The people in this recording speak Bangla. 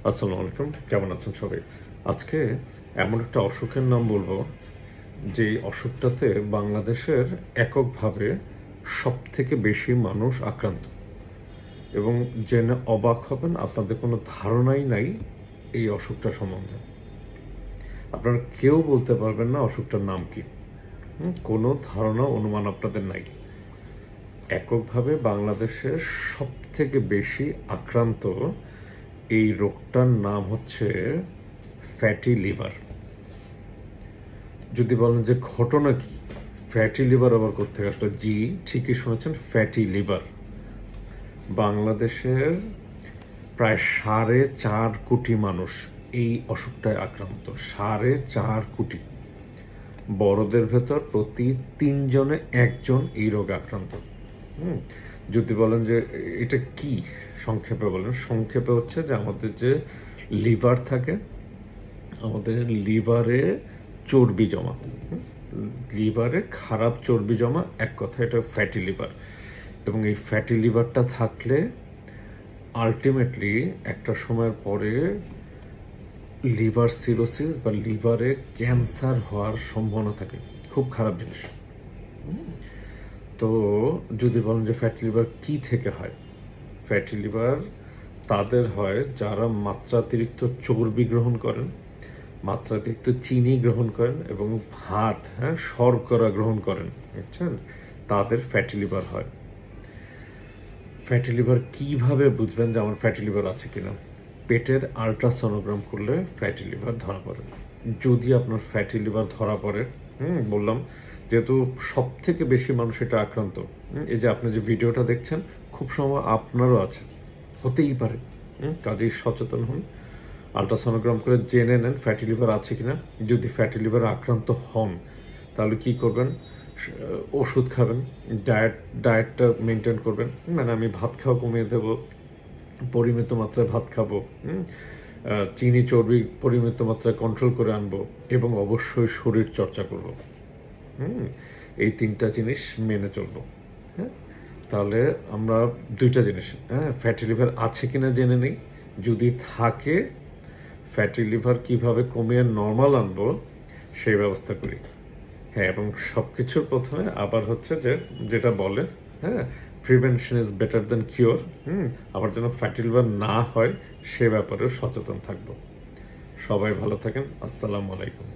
আসসালামু আলাইকুম, কেমন আছেন সবাই? আজকে এমন একটা অসুখের নাম বলবো, যে অসুখটাতে বাংলাদেশের এককভাবে সবথেকে বেশি মানুষ আক্রান্ত। এবং জেনে অবাক হবেন, আপনাদের কোনো ধারণাই নাই এই অসুখটা সম্বন্ধে। আপনারা কেউ বলতে পারবেন না অসুখটার নাম কি। কোনো ধারণা অনুমান আপনাদের নাই। এককভাবে বাংলাদেশের সবথেকে বেশি আক্রান্ত এই রোগটার নাম হচ্ছে ফ্যাটি লিভার। যদি বলেন যে ঘটনা কি, ফ্যাটি লিভার আবার কোত্থেকে আসলো? জি, ঠিকই শুনেছেন, ফ্যাটি লিভার। বাংলাদেশের প্রায় 4.5 কোটি মানুষ এই অসুখটায় আক্রান্ত। 4.5 কোটি। বড়দের ভেতর প্রতি 3 জনে 1 জন এই রোগে আক্রান্ত। যদি বলেন যে এটা কি, সংক্ষেপে বলেন। সংক্ষেপে হচ্ছে যে আমাদের যে লিভার থাকে, আমাদের লিভারে চর্বি জমা, লিভারে খারাপ চর্বি জমা, এক কথা এটা ফ্যাটি লিভার। এবং এই ফ্যাটি লিভারটা থাকলে আলটিমেটলি একটা সময়ের পরে লিভার সিরোসিস বা লিভারে ক্যান্সার হওয়ার সম্ভাবনা থাকে। খুব খারাপ জিনিস। তো যদি বলেন যে ফ্যাটি লিভার কি থেকে হয়, ফ্যাটি লিভার তাদের হয় যারা মাত্রাতিরিক্ত চর্বি গ্রহণ করেন, মাত্রাতিরিক্ত চিনি গ্রহণ করেন এবং ভাত, শর্করা গ্রহণ করেন, বুঝছেন, তাদের ফ্যাটি লিভার হয়। ফ্যাটি লিভার কিভাবে বুঝবেন যে আমার ফ্যাটি লিভার আছে কিনা? পেটের আল্ট্রাসোনোগ্রাম করলে ফ্যাটি লিভার ধরা পড়ে। যদি আপনার ফ্যাটি লিভার ধরা পড়ে, বললাম যেহেতু সব থেকে বেশি মানুষ এটা আক্রান্ত, এই যে আপনি যে ভিডিওটা দেখছেন, খুব সময় আপনারও আছে, হতেই পারে। কাজেই সচেতন হন, আল্ট্রাসোনোগ্রাম করে জেনে নেন ফ্যাটি লিভার আছে কিনা। যদি ফ্যাটি লিভার আক্রান্ত হন, তাহলে কি করবেন? ওষুধ খাবেন, ডায়েটটা মেনটেন করবেন। মানে আমি ভাত খাওয়া কমিয়ে দেব, পরিমিত মাত্রায় ভাত খাবো, চিনি চর্বি পরিমিত মাত্রায় কন্ট্রোল করে আনবো, এবং অবশ্যই শরীর চর্চা করব। এই 3টা জিনিস মেনে চলবো। হ্যাঁ, তাহলে আমরা 2টা জিনিস, ফ্যাটি লিভার আছে কিনা জেনে নিই। যদি থাকে, ফ্যাটি লিভার কিভাবে কমিয়ে নর্মাল আনবো সেই ব্যবস্থা করি। হ্যাঁ, এবং সবকিছুর প্রথমে আবার হচ্ছে যে যেটা বলে, prevention is better than cure. আবার যেন ফ্যাটি লিভার না হয় সে ব্যাপারেও সচেতন থাকবো। সবাই ভালো থাকেন। আসসালামু আলাইকুম।